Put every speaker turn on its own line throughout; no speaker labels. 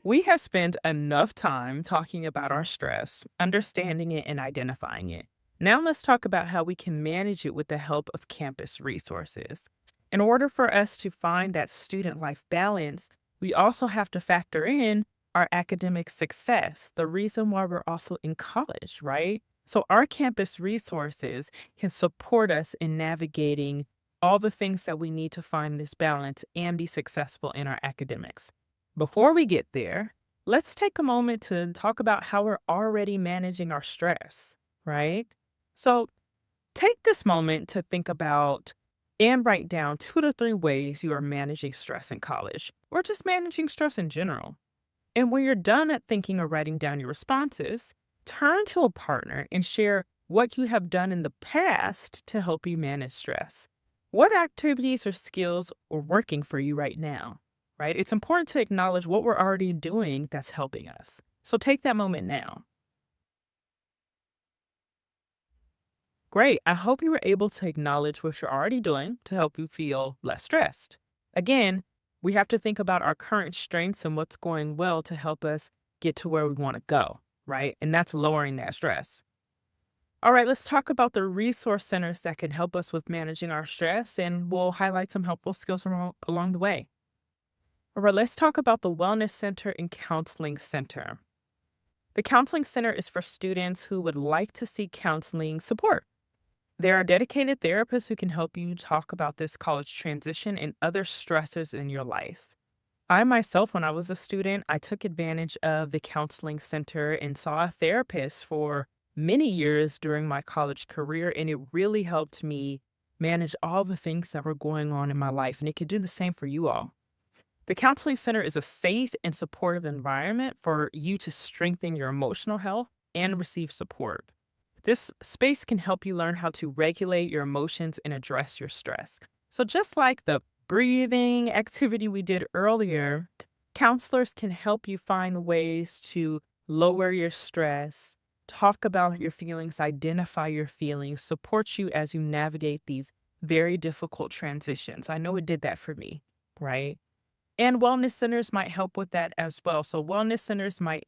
We have spent enough time talking about our stress, understanding it, and identifying it. Now let's talk about how we can manage it with the help of campus resources. In order for us to find that student life balance, we also have to factor in our academic success, the reason why we're also in college, right? So, our campus resources can support us in navigating all the things that we need to find this balance and be successful in our academics. Before we get there, let's take a moment to talk about how we're already managing our stress, right? So take this moment to think about and write down 2 to 3 ways you are managing stress in college or just managing stress in general. And when you're done at thinking or writing down your responses, turn to a partner and share what you have done in the past to help you manage stress. What activities or skills are working for you right now? Right? It's important to acknowledge what we're already doing that's helping us. So take that moment now. Great. I hope you were able to acknowledge what you're already doing to help you feel less stressed. Again, we have to think about our current strengths and what's going well to help us get to where we want to go, right? And that's lowering that stress. All right, let's talk about the resource centers that can help us with managing our stress, and we'll highlight some helpful skills along the way. All right, let's talk about the Wellness Center and Counseling Center. The Counseling Center is for students who would like to seek counseling support. There are dedicated therapists who can help you talk about this college transition and other stressors in your life. I myself, when I was a student, I took advantage of the counseling center and saw a therapist for many years during my college career, and it really helped me manage all the things that were going on in my life. And it could do the same for you all. The counseling center is a safe and supportive environment for you to strengthen your emotional health and receive support. This space can help you learn how to regulate your emotions and address your stress. So, just like the breathing activity we did earlier, counselors can help you find ways to lower your stress, talk about your feelings, identify your feelings, support you as you navigate these very difficult transitions. I know it did that for me, right? And wellness centers might help with that as well. So, wellness centers might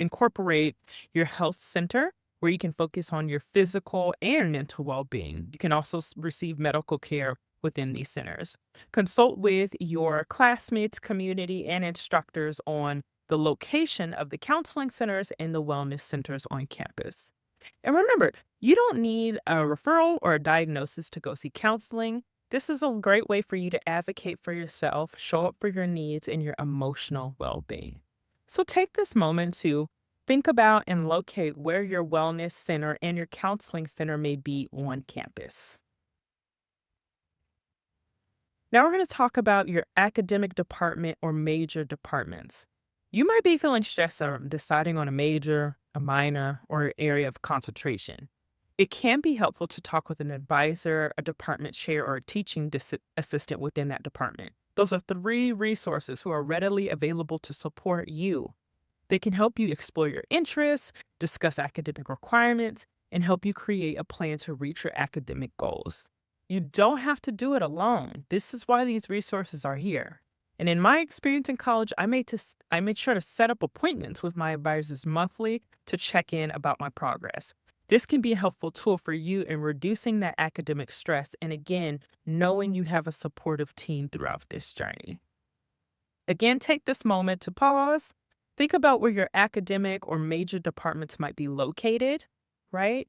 incorporate your health center where you can focus on your physical and mental well being. You can also receive medical care within these centers. Consult with your classmates, community, and instructors on the location of the counseling centers and the wellness centers on campus. And remember, you don't need a referral or a diagnosis to go see counseling. This is a great way for you to advocate for yourself, show up for your needs, and your emotional well being. So take this moment to think about and locate where your wellness center and your counseling center may be on campus. Now we're going to talk about your academic department or major departments. You might be feeling stressed or deciding on a major, a minor, or an area of concentration. It can be helpful to talk with an advisor, a department chair, or a teaching assistant within that department. Those are 3 resources who are readily available to support you. They can help you explore your interests, discuss academic requirements, and help you create a plan to reach your academic goals. You don't have to do it alone. This is why these resources are here. And in my experience in college, I made sure to set up appointments with my advisors monthly to check in about my progress. This can be a helpful tool for you in reducing that academic stress and again, knowing you have a supportive team throughout this journey. Again, take this moment to pause. Think about where your academic or major departments might be located, right?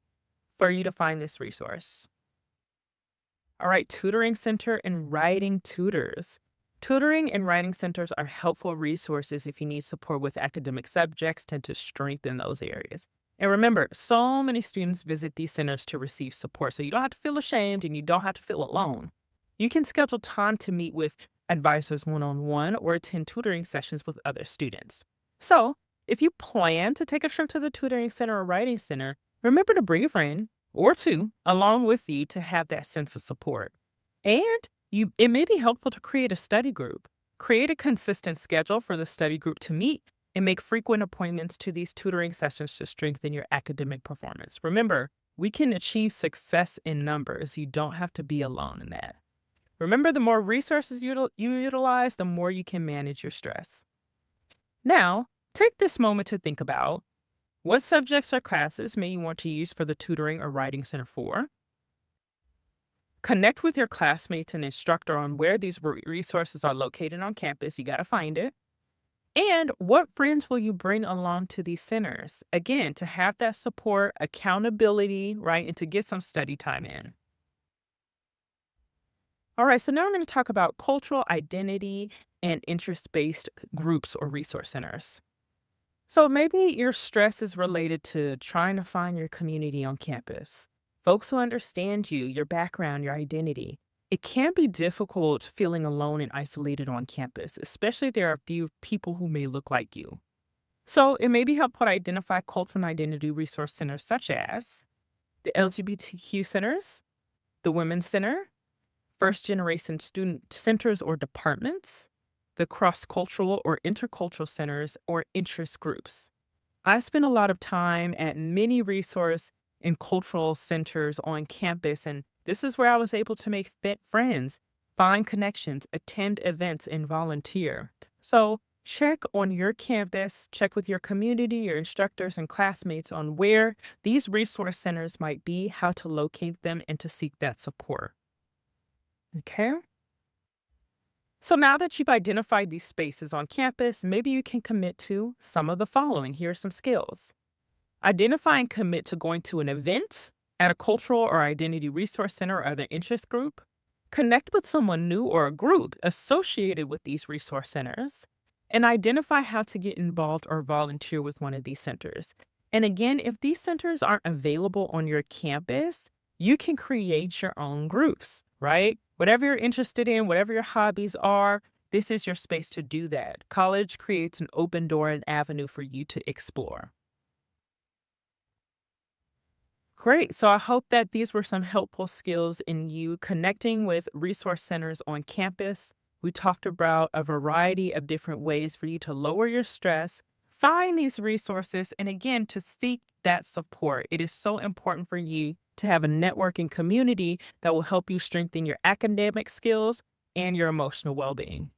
For you to find this resource. All right, tutoring center and writing tutors. Tutoring and writing centers are helpful resources if you need support with academic subjects, tend to strengthen those areas. And remember, so many students visit these centers to receive support, so you don't have to feel ashamed and you don't have to feel alone. You can schedule time to meet with advisors one on one or attend tutoring sessions with other students. So, if you plan to take a trip to the tutoring center or writing center, remember to bring a friend or two along with you to have that sense of support. And it may be helpful to create a study group. Create a consistent schedule for the study group to meet and make frequent appointments to these tutoring sessions to strengthen your academic performance. Remember, we can achieve success in numbers. You don't have to be alone in that. Remember, the more resources you utilize, the more you can manage your stress. Now, take this moment to think about what subjects or classes may you want to use for the tutoring or writing center for. Connect with your classmates and instructor on where these resources are located on campus. You got to find it. And what friends will you bring along to these centers? Again, to have that support, accountability, right? And to get some study time in. All right, so now I'm going to talk about cultural identity and interest based groups or resource centers. So maybe your stress is related to trying to find your community on campus, folks who understand you, your background, your identity. It can be difficult feeling alone and isolated on campus, especially if there are a few people who may look like you. So it may be helpful to identify cultural and identity resource centers such as the LGBTQ centers, the Women's Center, first generation student centers or departments, the cross cultural or intercultural centers or interest groups. I spent a lot of time at many resource and cultural centers on campus, and this is where I was able to make friends, find connections, attend events, and volunteer. So, check on your campus, check with your community, your instructors, and classmates on where these resource centers might be, how to locate them, and to seek that support. Okay? So now that you've identified these spaces on campus, maybe you can commit to some of the following. Here are some skills. Identify and commit to going to an event at a cultural or identity resource center or other interest group. Connect with someone new or a group associated with these resource centers. And identify how to get involved or volunteer with one of these centers. And again, if these centers aren't available on your campus, you can create your own groups, right? Whatever you're interested in, whatever your hobbies are, this is your space to do that. College creates an open door and avenue for you to explore. Great. So I hope that these were some helpful skills in you connecting with resource centers on campus. We talked about a variety of different ways for you to lower your stress, find these resources, and again, to seek that support. It is so important for you to have a networking community that will help you strengthen your academic skills and your emotional well being.